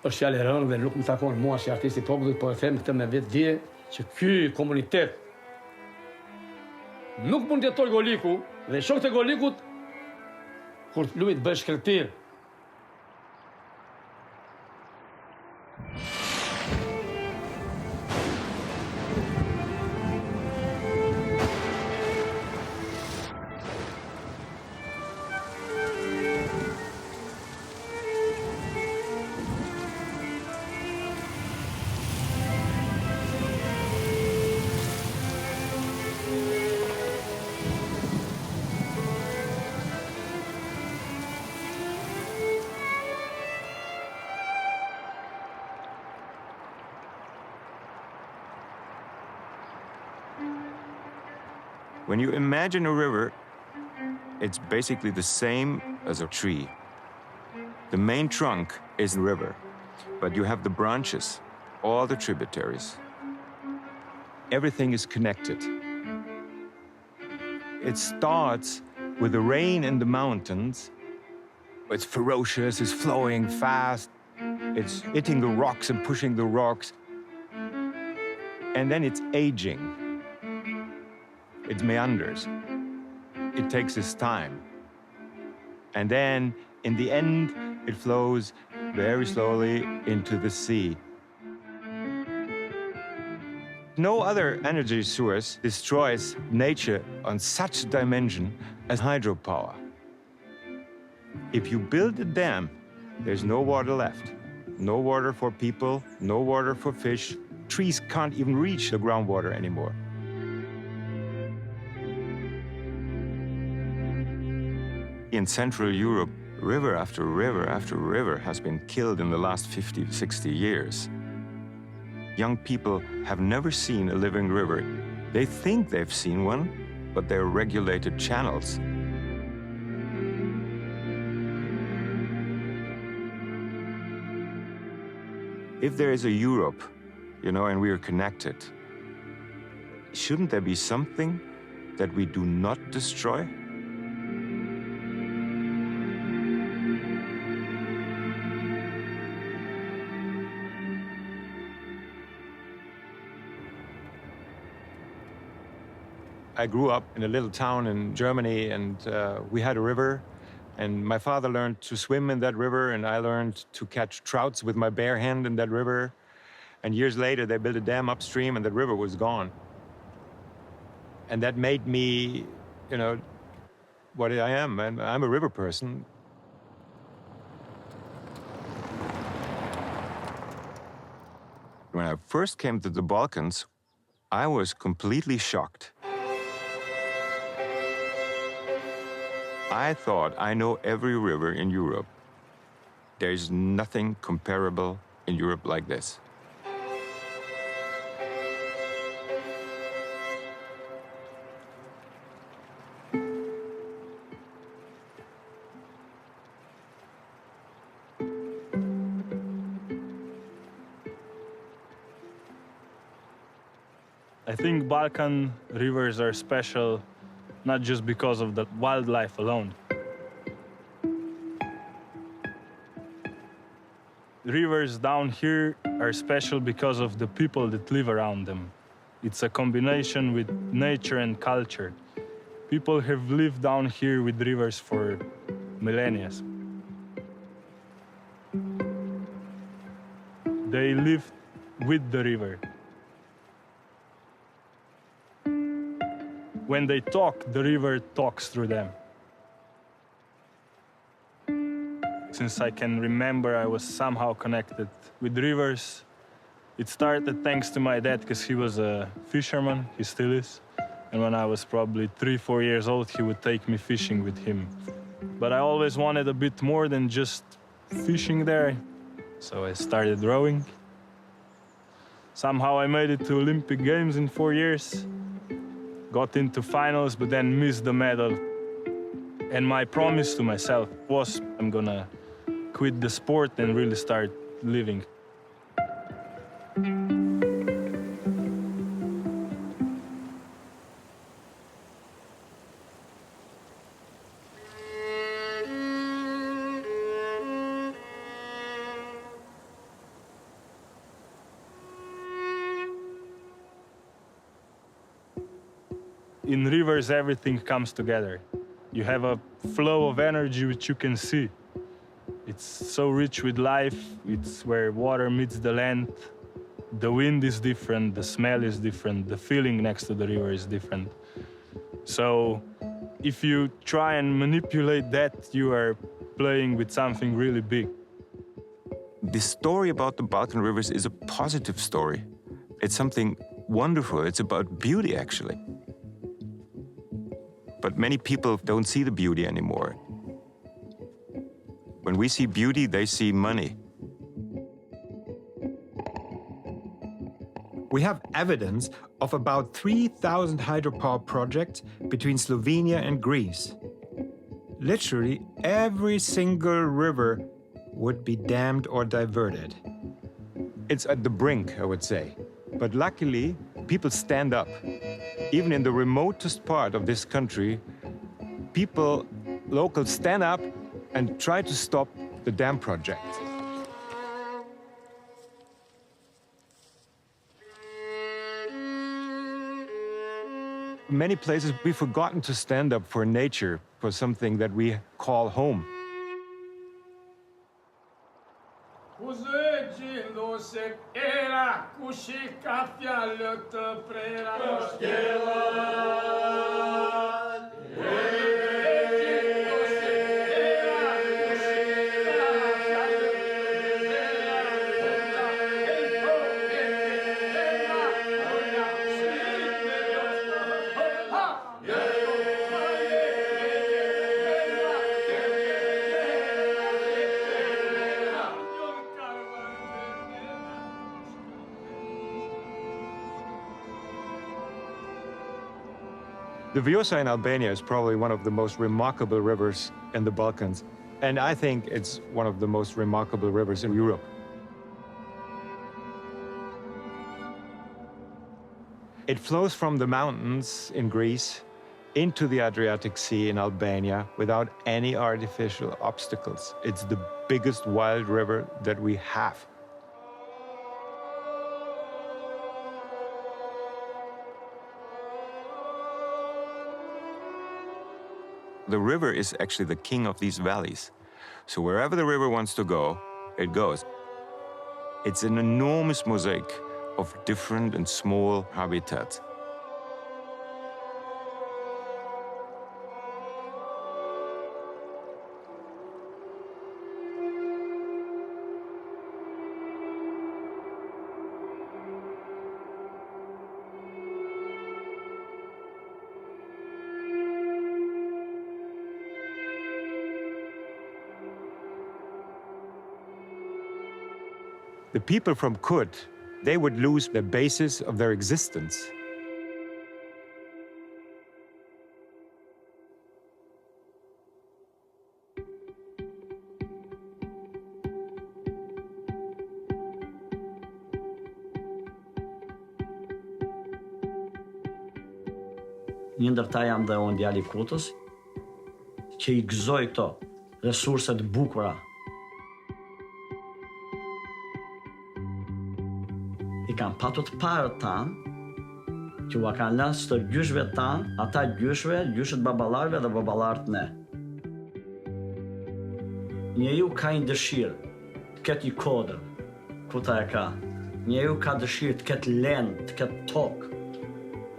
Och kärlekan väl luktar ta kon moi artisti public på 15 med det që ky komunitet nuk mund të jetojë goliku dhe shokët e golikut kur luajt bësh shkëlqyer. When you imagine a river, it's basically the same as a tree. The main trunk is the river, but you have the branches, all the tributaries. Everything is connected. It starts with the rain in the mountains. It's ferocious, it's flowing fast, it's hitting the rocks and pushing the rocks. And then it's aging. It meanders. It takes its time. And then, in the end, it flows very slowly into the sea. No other energy source destroys nature on such a dimension as hydropower. If you build a dam, there's no water left. No water for people, no water for fish. Trees can't even reach the groundwater anymore. In Central Europe, river after river after river has been killed in the last 50, 60 years. Young people have never seen a living river. They think they've seen one, but they're regulated channels. If there is a Europe, and we are connected, shouldn't there be something that we do not destroy? I grew up in a little town in Germany, and we had a river, and my father learned to swim in that river, and I learned to catch trouts with my bare hand in that river. And years later, they built a dam upstream, and the river was gone. And that made me, what I am. I'm a river person. When I first came to the Balkans, I was completely shocked. I thought I know every river in Europe. There's nothing comparable in Europe like this. I think Balkan rivers are special not just because of the wildlife alone. Rivers down here are special because of the people that live around them. It's a combination with nature and culture. People have lived down here with rivers for millennia. They live with the river. When they talk, the river talks through them. Since I can remember, I was somehow connected with rivers. It started thanks to my dad, because he was a fisherman, he still is. And when I was probably 3, 4 years old, he would take me fishing with him. But I always wanted a bit more than just fishing there, so I started rowing. Somehow I made it to Olympic Games in 4 years. Got into finals, but then missed the medal. And my promise to myself was, I'm gonna quit the sport and really start living. in rivers, everything comes together. You have a flow of energy which you can see. It's so rich with life. It's where water meets the land. The wind is different, the smell is different, the feeling next to the river is different. So if you try and manipulate that, you are playing with something really big. The story about the Balkan rivers is a positive story. It's something wonderful. It's about beauty, actually. But many people don't see the beauty anymore. When we see beauty, they see money. We have evidence of about 3,000 hydropower projects between Slovenia and Greece. Literally every single river would be dammed or diverted. It's at the brink, I would say. But luckily, people stand up. Even in the remotest part of this country, people, locals, stand up and try to stop the dam project. Many places we've forgotten to stand up for nature, for something that we call home. The Vjosa in Albania is probably one of the most remarkable rivers in the Balkans, and I think it's one of the most remarkable rivers in Europe. It flows from the mountains in Greece into the Adriatic Sea in Albania without any artificial obstacles. It's the biggest wild river that we have. The river is actually the king of these valleys. So wherever the river wants to go, it goes. It's an enormous mosaic of different and small habitats. The people from Kut, they would lose the basis of their existence. Një ndër ta jam dhe unë djali Kutës, që i gëzoj këto resurset bukura. I kanë patur të parët tanë, që ua kanë lënë së të gjyshve tanë, ata gjyshve, gjyshet babalarve dhe babalarët ne. Njeriu ka një dëshirë të ketë një kodër, Kuta e ka. Njeriu ka dëshirë të ketë lendë, të ketë tokë,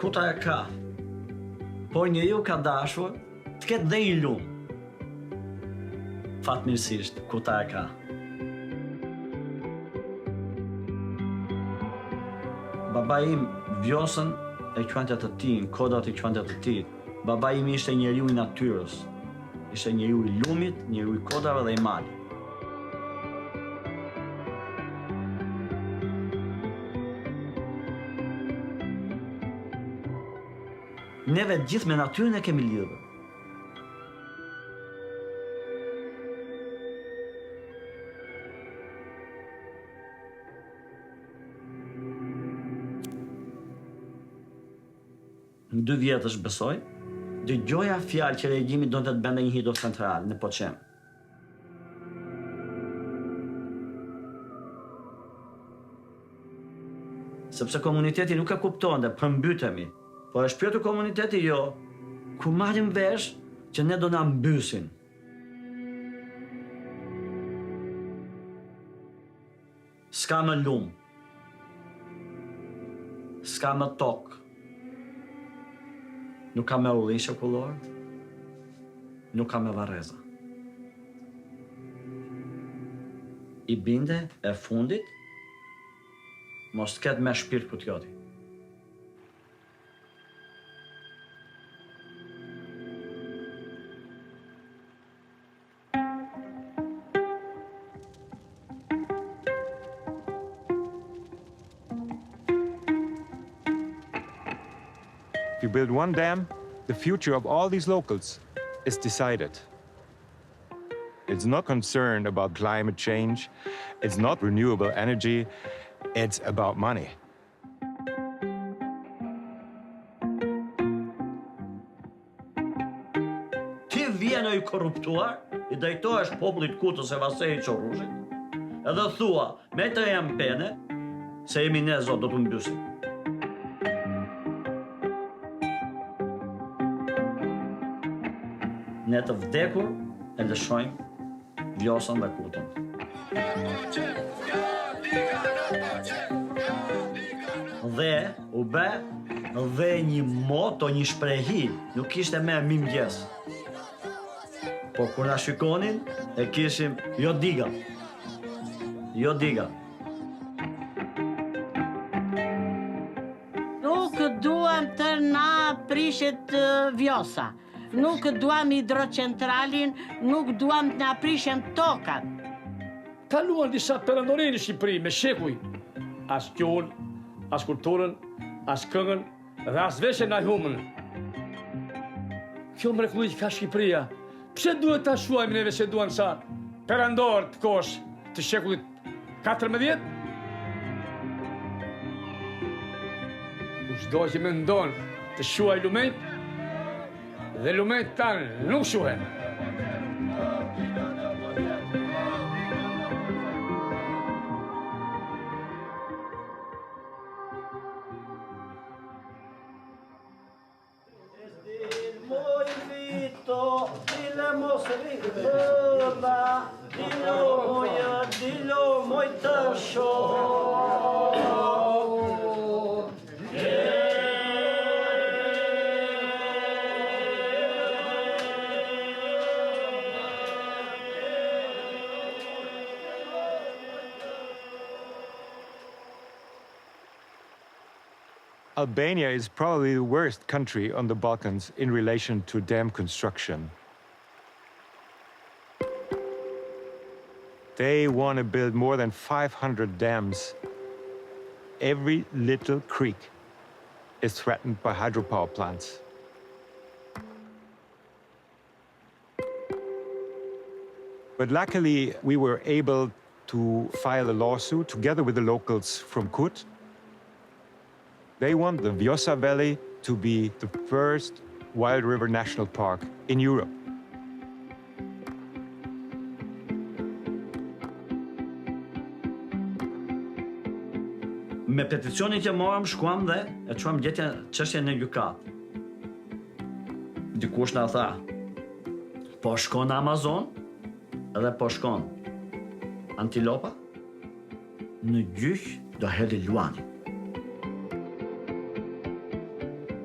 Kuta e ka. Por njeriu ka dashur të ketë dhe një lumë. Fatmirësisht, Kuta e ka. Baba im Vjosën e quante të tij, kodat e quante të tij. Baba im ishte njeriu i natyrës. Ishte njeriu i lumit, njeriu i kodave dhe i malit. Neve gjithë me natyrën e kemi lidhur. Në 2 vjetësh besoj, dëgjoja fjalë që regjimi donte të bënte një hidrocentral në Poçem. Sepse komuniteti nuk e kuptonte, përmbytemi. Po e shpjetu komuniteti jo, ku marrim vesh që ne do na mbysin. S'ka më lumë, s'ka më tokë, nuk ka me ullin shekullor, nuk ka me vareza. I binde e fundit, mos t'ket me shpirt kutjoti. If you build one dam, the future of all these locals is decided. It's not concerned about climate change, it's not renewable energy, it's about money. Ti vjen i korruptuar, i drejtohesh popullit Kutës e Vasej Qorrushit, edhe thua, me të jam pene, se jemi ne zot do të mbysim. Ne të vdekur e lëshojmë Vjosën dhe Kutën. Dhe u bë dhe një moto, një shprehi, nuk ishte me mirëmëngjes. Po kur na shikonin, e kishim jo diga. Jo diga. Nuk duam të na prishet Vjosa. Nuk duam hidrocentralin, nuk duam të na prishen tokat. Kaluan disa perëndorinë në Shqipëri me shekuj. As gjuhën, as kulturën, as këngën dhe as veshjen na humën. Kjo mrekulli që ka Shqipëria, pse duhet ta shuajmë neve se duan sa perëndor të kohës të shekullit 14? Çdo që mendon të shuaj lumenjt, dhe lumenjt tanë nuk shuhen. Albania is probably the worst country on the Balkans in relation to dam construction. They want to build more than 500 dams. Every little creek is threatened by hydropower plants. But luckily, we were able to file a lawsuit together with the locals from Kut. They want the Vjosa Valley to be the first wild river national park in Europe. Me peticionin që morëm, shkuam dhe e çuam çështjen në gjykat. Dikush na tha, po shkon në Amazon edhe po shkon antilopa, në gjyq do hedhi luani.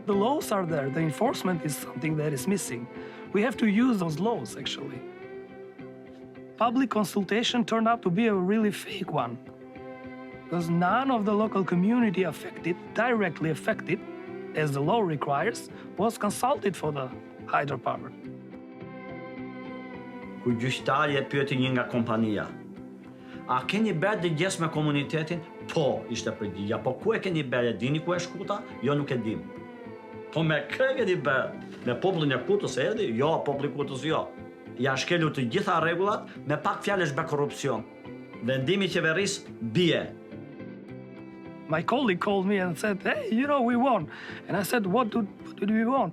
The laws are there, the enforcement is something that is missing. We have to use those laws, actually. Public consultation turned out to be a really fake one, because none of the local community directly affected, as the law requires, was consulted for the hydropower. Kur gjyqtari e pyeti një nga kompania, a keni bërë dëgjes me komunitetin? Po, ishte përgjigja. Po ku e keni bërë? Dini ku e shkuta? Jo, nuk e dim. Po me kë keni bërë? Me popullin e Kutës erdhi? Jo, populli Kutës jo. Ja shkelu të gjitha rregullat, me pak fjalësh bë korrupsion. Vendimi i qeverisë bie. My colleague called me and said, hey, we won. And I said, what did we won?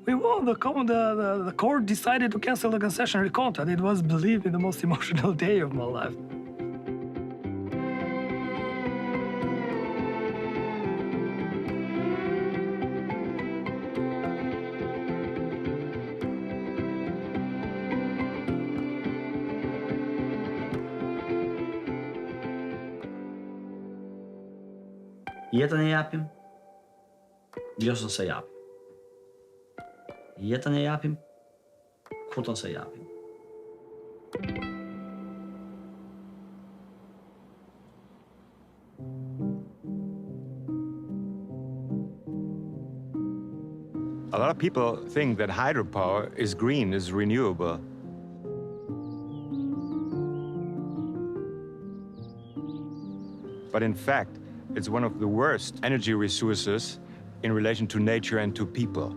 We won. The court decided to cancel the concessionary contract. It was, believe me, the most emotional day of my life. Jetën e japim, vjosën se japim. Jetën e japim, kutën se japim. A lot of people think that hydropower is green, is renewable. But in fact, it's one of the worst energy resources in relation to nature and to people.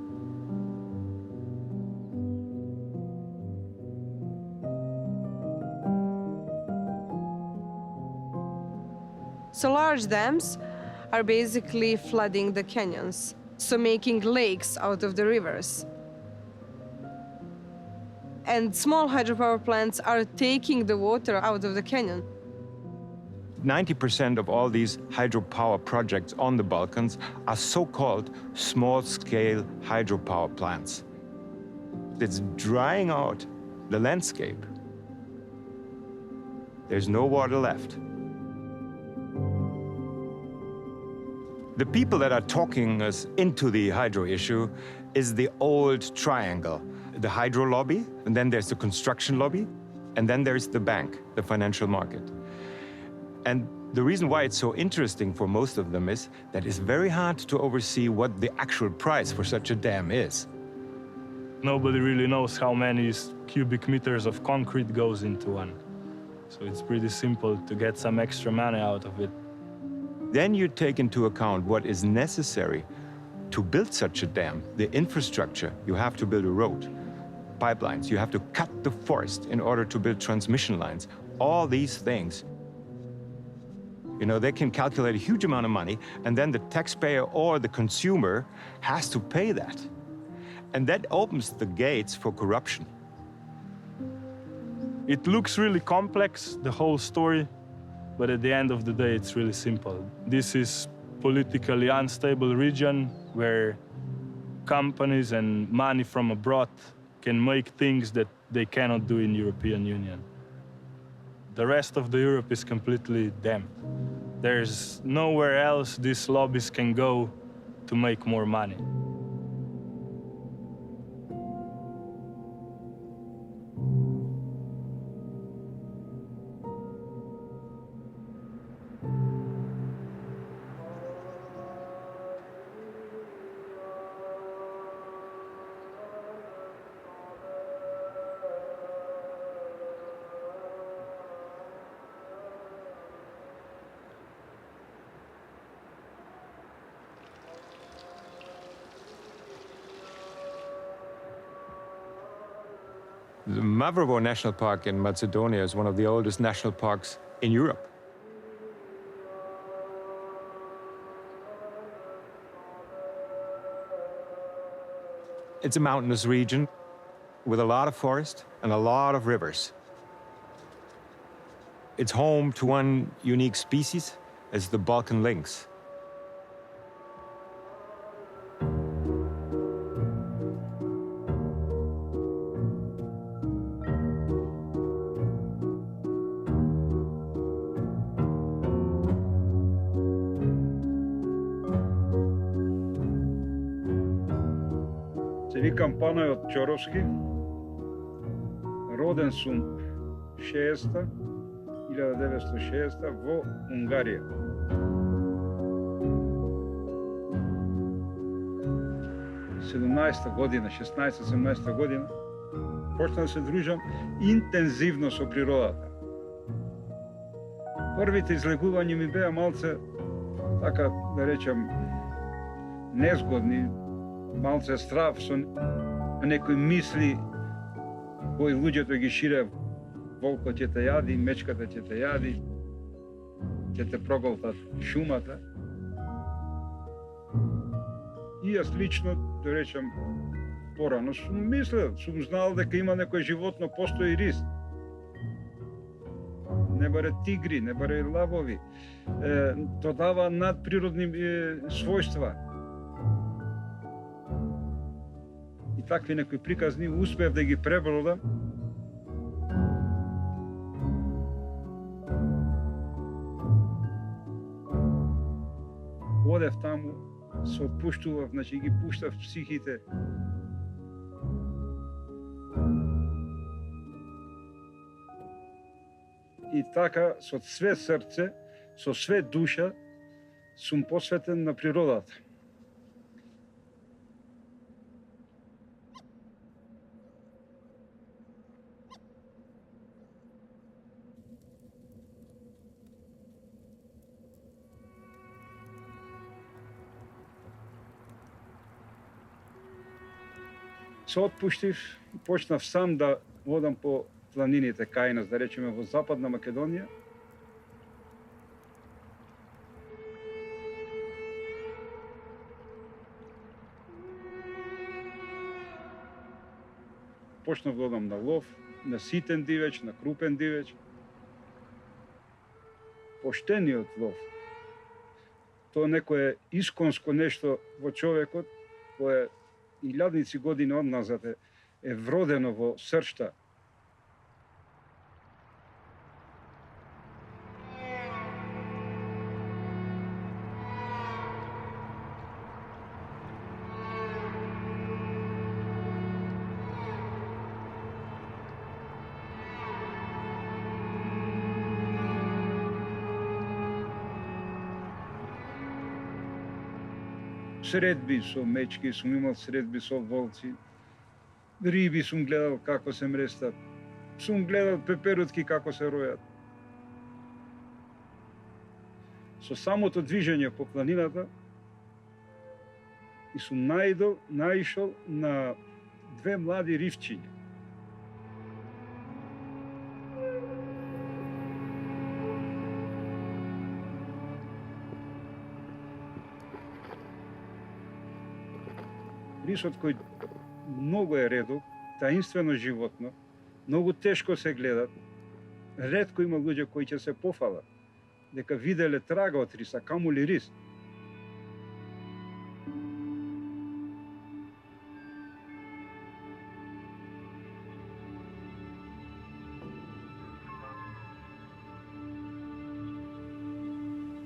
So large dams are basically flooding the canyons, so making lakes out of the rivers. And small hydropower plants are taking the water out of the canyon. 90% of all these hydropower projects on the Balkans are so-called small-scale hydropower plants. It's drying out the landscape. There's no water left. The people that are talking us into the hydro issue is the old triangle. The hydro lobby, and then there's the construction lobby, and then there's the bank, the financial market. And the reason why it's so interesting for most of them is that it's very hard to oversee what the actual price for such a dam is. Nobody really knows how many cubic meters of concrete goes into one. So it's pretty simple to get some extra money out of it. Then you take into account what is necessary to build such a dam, the infrastructure. You have to build a road, pipelines, you have to cut the forest in order to build transmission lines. All these things, you know, they can calculate a huge amount of money, and then the taxpayer or the consumer has to pay that. And that opens the gates for corruption. It looks really complex, the whole story, but at the end of the day, it's really simple. This is politically unstable region where companies and money from abroad can make things that they cannot do in European Union. The rest of the Europe is completely damned. There's nowhere else these lobbies can go to make more money. The Mavrovo National Park in Macedonia is one of the oldest national parks in Europe. It's a mountainous region with a lot of forest and a lot of rivers. It's home to one unique species, it's the Balkan lynx. Се викам Панајот Ќоровски. Роден сум 1960 во Унгарија. Седумнаесета година, 16-17 година, почнав да се дружам интензивно со природата. Првите излегувања ми беа малце, така да речем, незгодни, малце страв со некои мисли кои луѓето ги шире. Волкот ќе те јади, мечката ќе те јади, ќе те проголтат шумата. И јас лично, да речем, порано сум мислел, сум знал дека има некој животно, постои рис. Не баре тигри, не баре лавови. То дава надприродни својства. И такви некои приказни успев да ги пребродам. се отпуштував, значи ги пуштав психите. И така, со све срце, со све душа, сум посветен на природата. Се отпуштив и почнав сам да водам по планините кај нас, да речеме во Западна Македонија. Почнав да одам на лов, на ситен дивеч, на крупен дивеч. Поштениот лов. Тоа некое исконско нешто во човекот, кое илјадници години одназад е вродено во сршта. Средби со мечки, сум имал средби со волци. Риби сум гледал како се мрестат. Сум гледал пеперутки како се ројат. Со самото движење по планината и сум наишол на две млади ривчиња. Рисот кој многу е редок, таинствено животно, многу тешко се гледат. Ретко има луѓе кои ќе се пофалат дека виделе трага од рис, а камоли рис.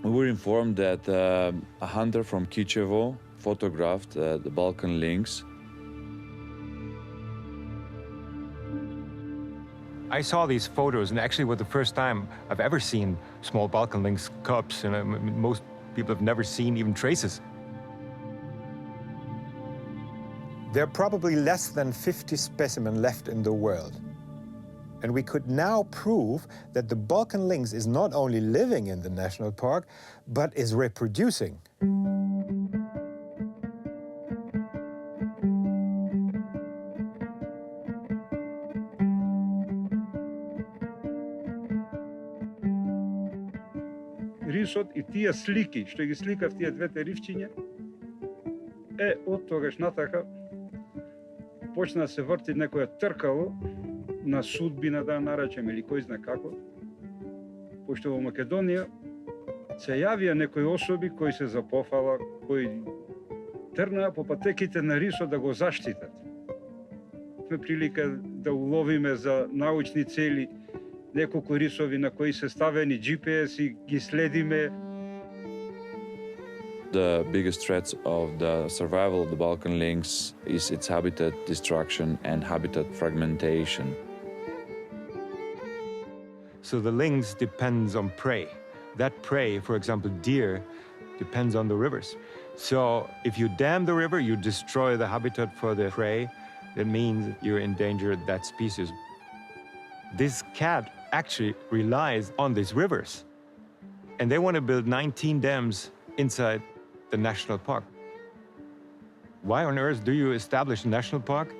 We were informed that a hunter from Kičevo photographed the Balkan lynx. I saw these photos, and actually was the first time I've ever seen small Balkan lynx cubs. And most people have never seen even traces. There are probably less than 50 specimens left in the world. And we could now prove that the Balkan lynx is not only living in the national park, but is reproducing. Рисот и тие слики, што ги сликав тие двете ривчиња, од тогаш натака почна да се врти некоја тркало на судбина, да наречем, или кој знае како, пошто во Македонија се јавија некои особи кои се запофала, кои трнаа по патеките на рисот да го заштитат. Сме прилика да уловиме за научни цели неколку рисови на кои се ставени GPS и ги следиме. The biggest threats of the survival of the Balkan lynx is its habitat destruction and habitat fragmentation. So the lynx depends on prey. That prey, for example, deer, depends on the rivers. So if you dam the river, you destroy the habitat for the prey. That means you endanger that species. This cat actually relies on these rivers. And they want to build 19 dams inside the national park. Why on earth do you establish a national park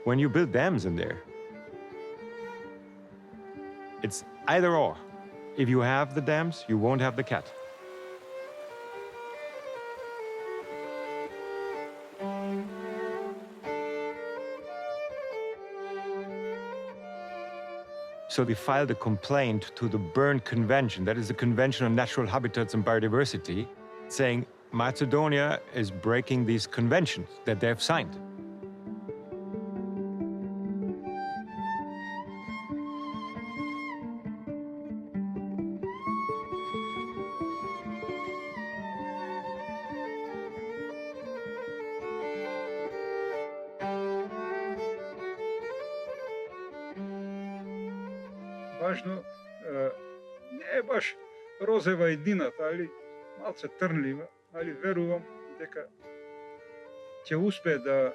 when you build dams in there? It's either or. If you have the dams, you won't have the cat. So they filed a complaint to the Berne Convention, that is the Convention on Natural Habitats and Biodiversity, saying Macedonia is breaking these conventions that they have signed. važno, ne baš rozeva i dinat, ali malce trnljiva, ali verujem da će uspjeti da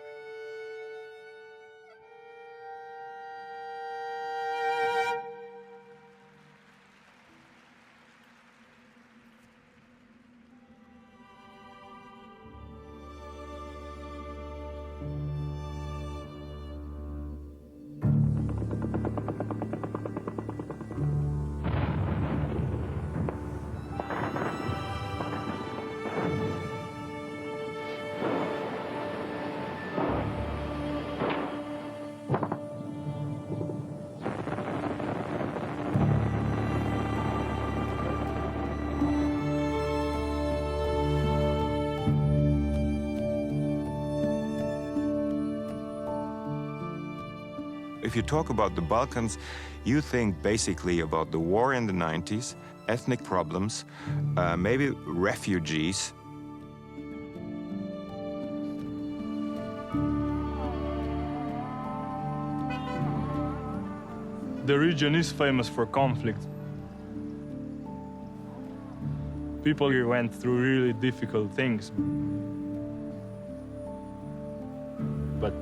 If you talk about the Balkans, you think basically about the war in the 90s, ethnic problems, maybe refugees. The region is famous for conflict. People here went through really difficult things. But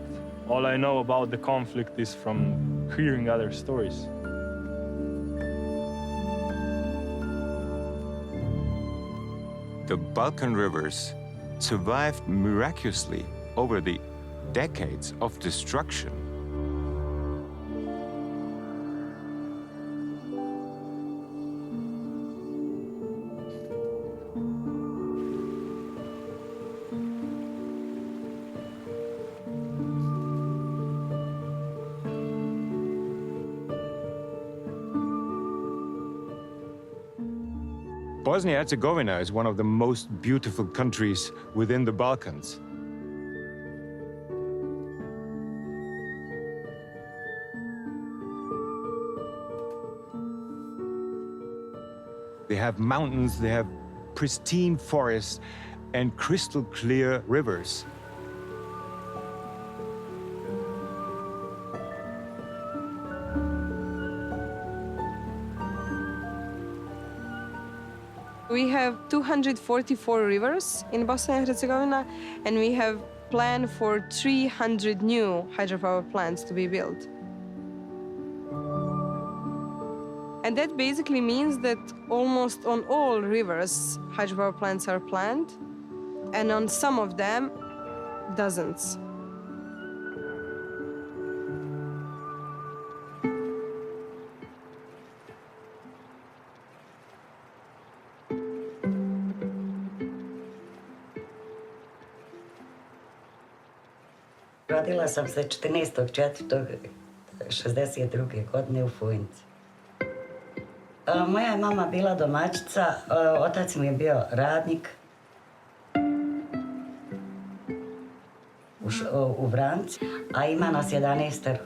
all I know about the conflict is from hearing other stories. The Balkan rivers survived miraculously over the decades of destruction. Bosnia-Herzegovina is one of the most beautiful countries within the Balkans. They have mountains, they have pristine forests, and crystal clear rivers. We have 244 rivers in Bosnia and Herzegovina, and we have planned for 300 new hydropower plants to be built. And that basically means that almost on all rivers, hydropower plants are planned, and on some of them, dozens. Rodila sam se 14.4.62. godine u Fujnici. Moja je mama bila domaćica, otac mi je bio radnik u Vranci, a ima nas 11.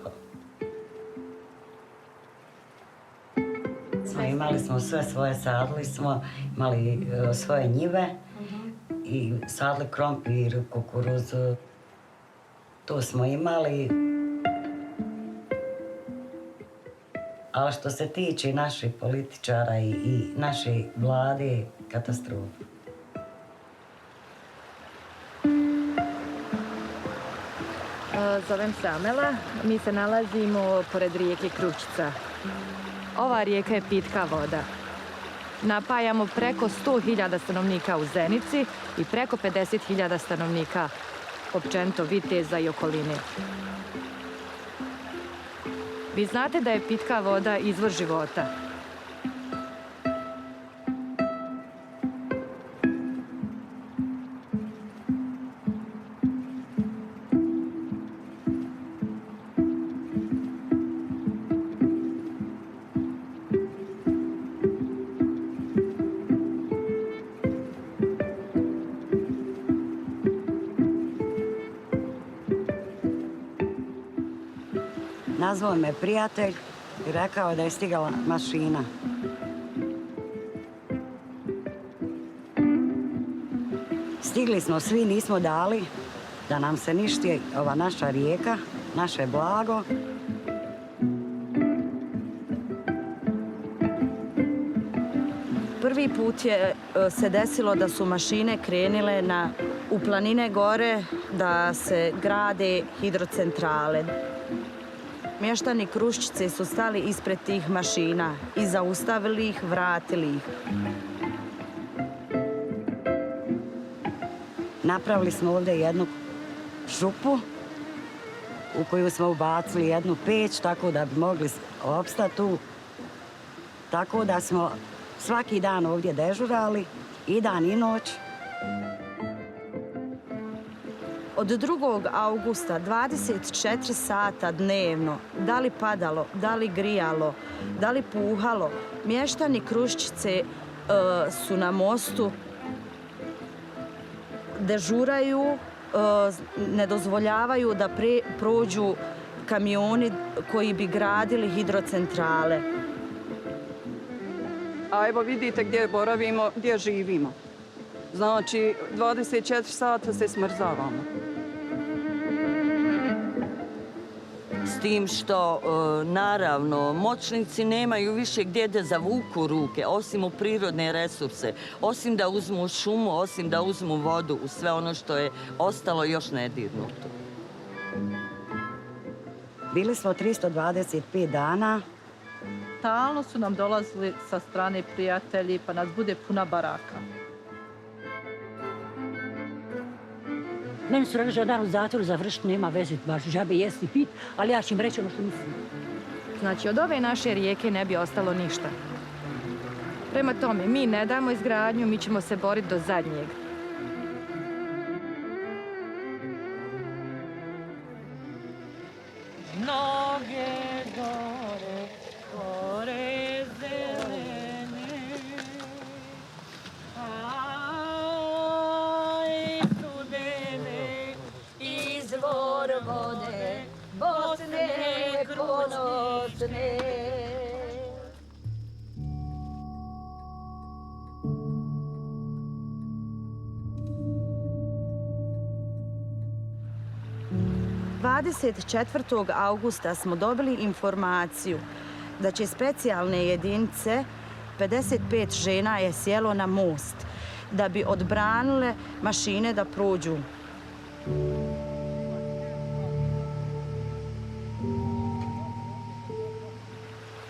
Imali smo sve svoje, sadili smo, imali svoje njive i sadili krompir, kukuruzu. To smo imali. Ali što se tiče naših političara i naše vlade, katastrofa. Zovem se Amela. Mi se nalazimo pored rijeke Kručica. Ova rijeka je pitka voda. Napajamo preko 100.000 stanovnika u Zenici i preko 50.000 stanovnika općenito Viteza i okoline. Vi znate da je pitka voda izvor života. Nazvao me prijatelj i rekao da je stigala mašina. Stigli smo svi, nismo dali da nam se ništi ova naša rijeka, naše blago. prvi put je se desilo da su mašine krenile u planine gore da se grade hidrocentrale. Mještani Kruščice su stali ispred tih mašina i zaustavili ih, vratili ih. Napravili smo ovdje jednu šupu u koju smo ubacili jednu peć tako da bi mogli opstati tu. Tako da smo svaki dan ovdje dežurali, i dan i noć. Od 2. augusta 24 sata dnevno, da li padalo, da li grijalo, da li puhalo, mještani Kruščice su na mostu, dežuraju, ne dozvoljavaju da prođu kamioni koji bi gradili hidrocentrale. A evo vidite gdje boravimo, gdje živimo. Znači, 24 sata se smrzavamo. S tim što, naravno, moćnici nemaju više gdje da zavuku ruke, osim u prirodne resurse, osim da uzmu šumu, osim da uzmu vodu, u sve ono što je ostalo još nedirnuto. Bili smo 325 dana. Stalno su nam dolazili sa strane prijatelji, pa nas bude puna baraka. Meni su rekli da dan u zatvoru završiti, nema veze, baš džabe jesti i pit, ali ja ću im reći ono što mislim. Znači, od ove naše rijeke ne bi ostalo ništa. Prema tome, mi ne damo izgradnju, mi ćemo se boriti do zadnjeg. Noge gore, gore zelene, aj studene, izvor vode, Bosne ponosne. ...24. augusta smo dobili informaciju da će specijalne jedinice, 55 žena je sjelo na most da bi odbranile mašine da prođu.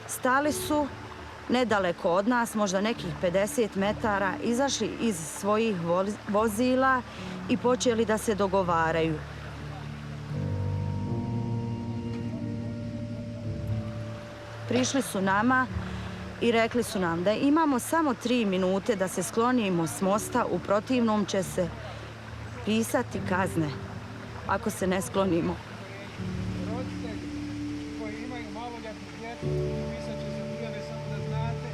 Stali su nedaleko od nas, možda nekih 50 metara, izašli iz svojih vozila i počeli da se dogovaraju. Prišli su nama i rekli su nam da imamo samo 3 minute da se sklonimo s mosta, u protivnom će se pisati kazne ako se ne sklonimo. Roditelji koji imaju maloljetnu djecu, pisat će zabijane samo da znate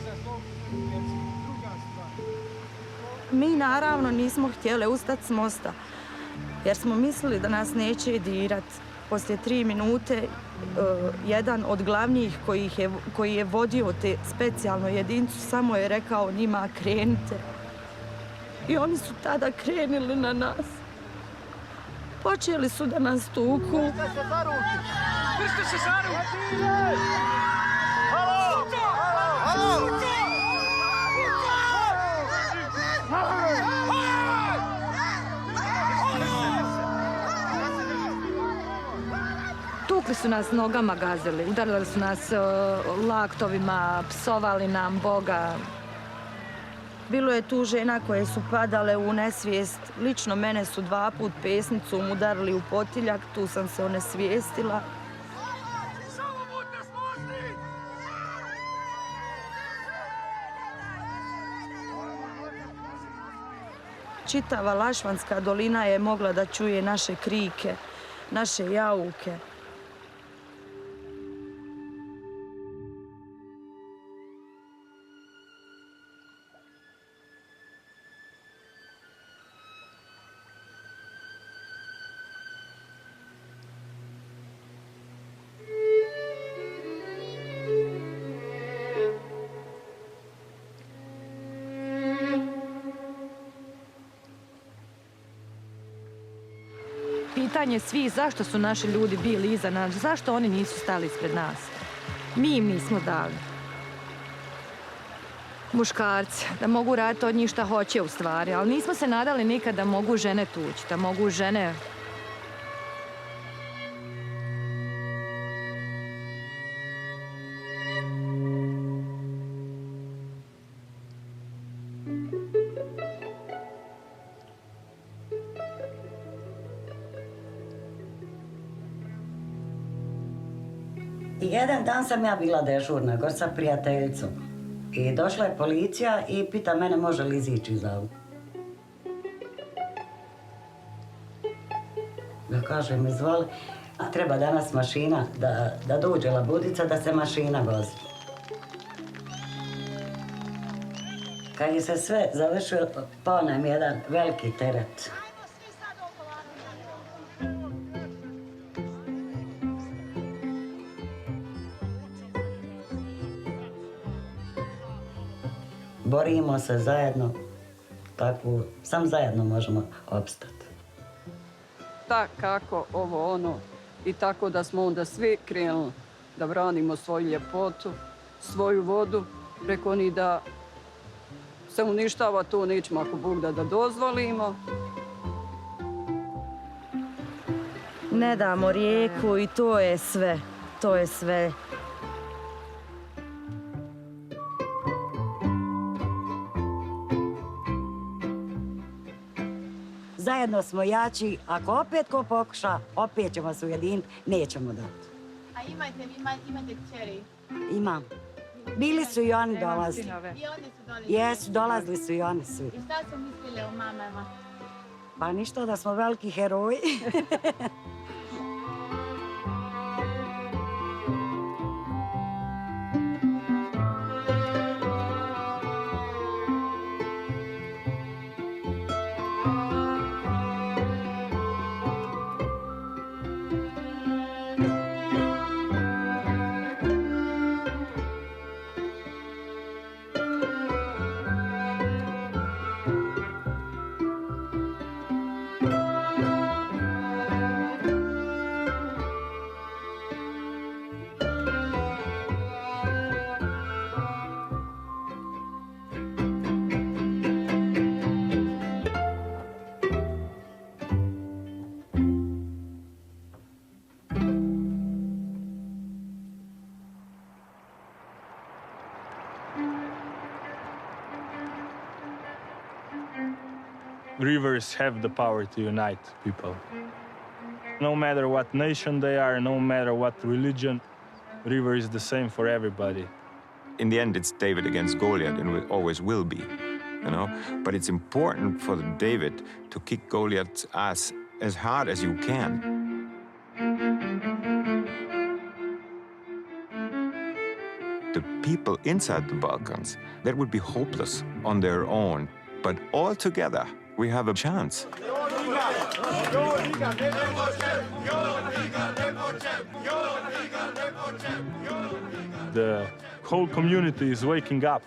za zlouporabu djece. Druga stvar. Mi naravno nismo htjeli ustati s mosta jer smo mislili da nas neće dirat. Poslije 3 minute jedan od glavnijih koji je vodio te specijalnu jedinicu samo je rekao njima krenite. I oni su tada krenuli na nas. Počeli su da nas tuku. Pustite se zaruči! Halo! Halo! Tukli su nas nogama, gazili, udarili su nas laktovima, psovali nam Boga. Bilo je tu žena koje su padale u nesvijest. Lično mene su 2 put pesnicom udarili u potiljak, tu sam se onesvijestila. Čitava Lašvanska dolina je mogla da čuje naše krike, naše jauke. Pitanje svih zašto su naši ljudi bili iza nas, zašto oni nisu stali ispred nas. Mi im nismo dali. muškarci, da mogu raditi od njih šta hoće u stvari, ali nismo se nadali nikad da mogu žene tući, da mogu žene... I jedan dan sam ja bila dežurna, gor sa prijateljicom. I došla je policija i pita mene može li izići iz auta. Ja kažem, izvoli, a treba danas mašina, da dođe labudica, da se mašina vozi. Kad je se sve završilo, pao nam jedan veliki teret. Borimo se zajedno, tako, sam zajedno možemo opstati. Tak, kako, ovo, ono, i tako da smo onda svi krenuli da branimo svoju ljepotu, svoju vodu, preko ni da se uništava, to nećemo ako Bog da dozvolimo. Ne damo rijeku i to je sve, to je sve. Zajedno smo jači, ako opet ko pokuša, opet ćemo se ujediniti, nećemo dati. A imate kćeri? Imam. Bili su i oni dolazili. I oni su dolazili? Jesu, dolazili su i oni svi. I šta su mislili o mamama? Pa ništa, da smo veliki heroji. Rivers have the power to unite people. No matter what nation they are, no matter what religion, river is the same for everybody. In the end, it's David against Goliath, and it always will be, you know? But it's important for David to kick Goliath's ass as hard as you can. The people inside the Balkans, that would be hopeless on their own. But all together, we have a chance. The whole community is waking up.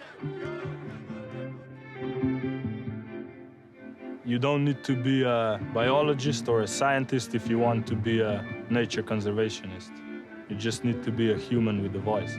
You don't need to be a biologist or a scientist if you want to be a nature conservationist. You just need to be a human with a voice.